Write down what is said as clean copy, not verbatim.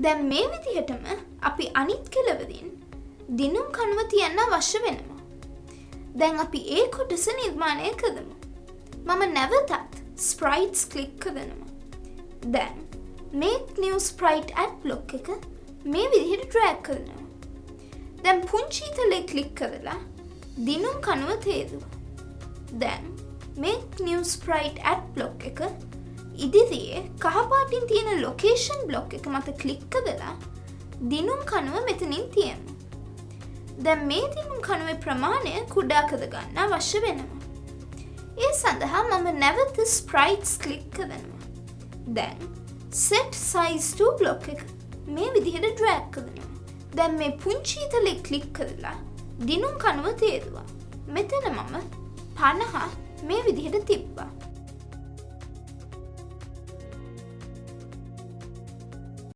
දැන් මේ විදිහටම අපි අනිත් කෙළවරින් දිනුම් කණුව තියන්න අවශ්‍ය වෙනවා. දැන් අපි ඒ කොටස නිර්මාණය කරමු. මම නැවතත් Sprites ක්ලික් කරනවා. දැන් Make new Sprite add block එක මේ විදිහට drag කරනවා. දැන් පුංචි තලේ ක්ලික් කරලා දිනුම් කණුව තේරුවා. දැන් Make new Sprite add block එක ඉදිරියේ කහ පාටින් තියෙන location block එක මත ක්ලික් කරලා දිනුම් කණුව මෙතනින් තියමු. දැන් මේ දිනුම් කණුවේ ප්‍රමාණය කුඩා කර ගන්න අවශ්‍ය වෙනවා. ඒ සඳහා මම නැවත Sprites ක්ලික් කරනවා. දැන් Set size to block එක මේ විදිහට drag කරනවා. දැන් මේ පුංචි තලේ ක්ලික් කරලා දිනුම් කණුව තේරුවා. මෙතන මම 50 මේ විදිහට තිබ්බා.